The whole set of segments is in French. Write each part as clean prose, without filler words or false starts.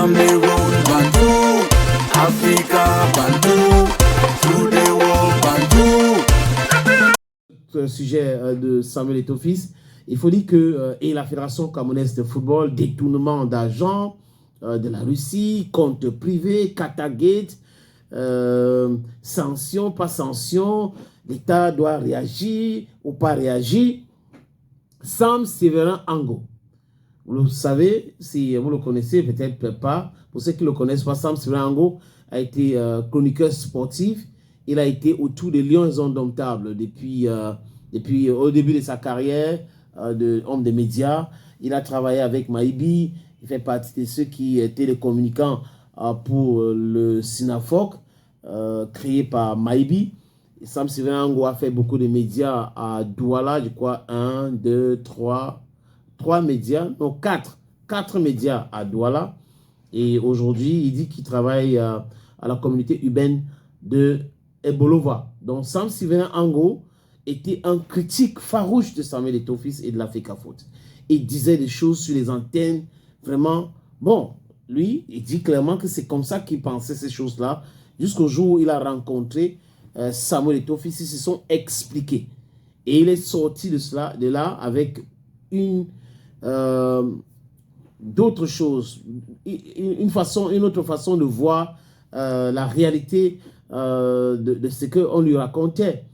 Cameroon, Bantou, Africa, Bantou, through the world, Bantou. Sujet de Samuel Eto'o-Fils, il faut dire que et la Fédération camerounaise de football, détournement d'argent de la Russie, compte privé, Qatargate, sanctions, pas sanctions, l'État doit réagir ou pas réagir. Sam Séverin Ango, vous le savez, si vous le connaissez, peut-être pas. Pour ceux qui ne le connaissent pas, Sam Séverin Ango a été chroniqueur sportif. Il a été autour des Lions indomptables depuis au début de sa carrière d'homme des médias. Il a travaillé avec Maïbi. Il fait partie de ceux qui étaient les communicants pour le Sinafoc, créé par Maïbi. Sam Séverin Ango a fait beaucoup de médias à Douala, je crois, 1, 2, 3 médias, non 4 médias à Douala. Et aujourd'hui, il dit qu'il travaille à la communauté urbaine de Ebolova. Donc Sam Séverin Ango était un critique farouche de Samuel Eto'o-Fils et de la FECAFOOT. Il disait des choses sur les antennes, vraiment, bon, lui, il dit clairement que c'est comme ça qu'il pensait ces choses-là, jusqu'au jour où il a rencontré Samuel Eto'o-Fils, ils se sont expliqués. Et il est sorti de là avec d'autres choses, une autre façon de voir la réalité de ce qu'on lui racontait.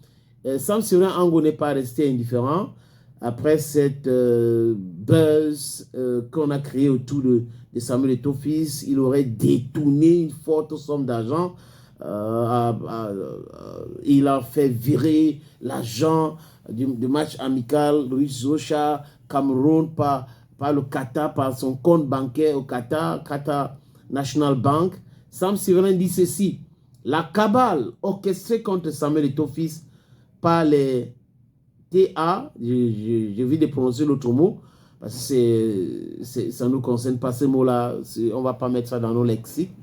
Sam Séverin Ango n'est pas resté indifférent. Après cette buzz qu'on a créé autour de Samuel Eto'o-Fils, il aurait détourné une forte somme d'argent. Il a fait virer l'argent du match amical Russe-Zocha, Cameroun par le Qatar, par son compte bancaire au Qatar, Qatar National Bank. Sam Séverin dit ceci: la cabale orchestrée contre Samuel Eto'o-Fils par les TA, je viens de prononcer l'autre mot, parce que ça ne nous concerne pas ces mots-là, on ne va pas mettre ça dans nos lexiques.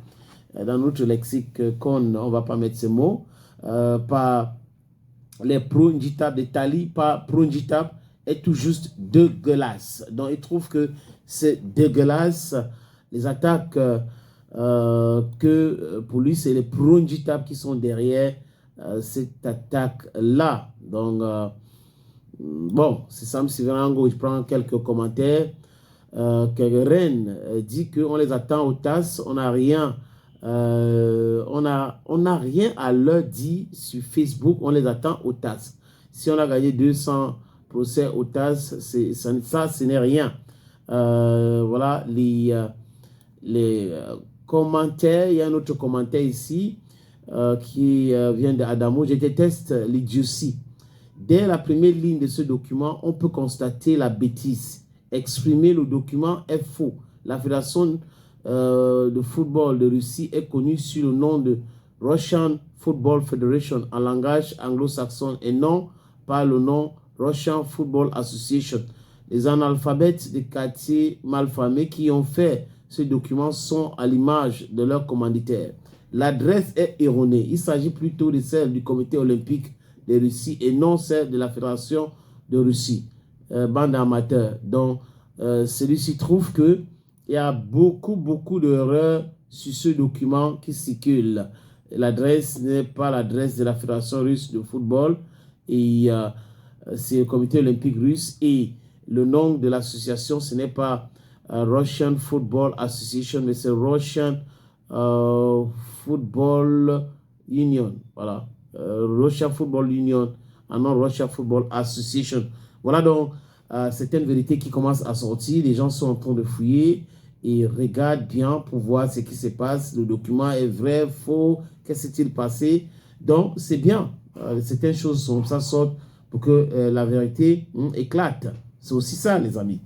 Dans notre lexique, on ne va pas mettre ces mots, par les Prunjitap de Tali, par Prunjitap, est tout juste dégueulasse. Donc, il trouve que c'est dégueulasse, les attaques que pour lui, c'est les Prunjitap qui sont derrière cette attaque-là. Donc, bon, c'est Sam Séverin Ango, je prends quelques commentaires. Rennes dit qu'on les attend au TAS, on n'a rien. On n'a rien à leur dire sur Facebook, on les attend au TAS. Si on a gagné 200 procès au TAS, ça ce n'est rien. Voilà les commentaires. Il y a un autre commentaire ici qui vient d'Adamo. Je déteste l'idiotie. Dès la première ligne de ce document, on peut constater la bêtise. Exprimer le document est faux. La Fédération de football de Russie est connue sous le nom de Russian Football Federation en langage anglo-saxon et non par le nom Russian Football Association. Les analphabètes des quartiers malfamés qui ont fait ce document sont à l'image de leur commanditaire. L'adresse est erronée. Il s'agit plutôt de celle du comité olympique de Russie et non celle de la Fédération de Russie. Bande amateur. Donc, celui-ci trouve que il y a beaucoup d'erreurs sur ce document qui circule. L'adresse n'est pas l'adresse de la Fédération russe de football. Et c'est le comité olympique russe. Et le nom de l'association, ce n'est pas Russian Football Association, mais c'est Russian Football Union. Voilà. Russian Football Union, and non Russian Football Association. Voilà donc certaines vérités qui commencent à sortir. Les gens sont en train de fouiller et regardent bien pour voir ce qui se passe. Le document est vrai, faux, qu'est-ce qui s'est passé. Donc, c'est bien. Certaines choses sont ça sortent pour que la vérité éclate. C'est aussi ça, les amis.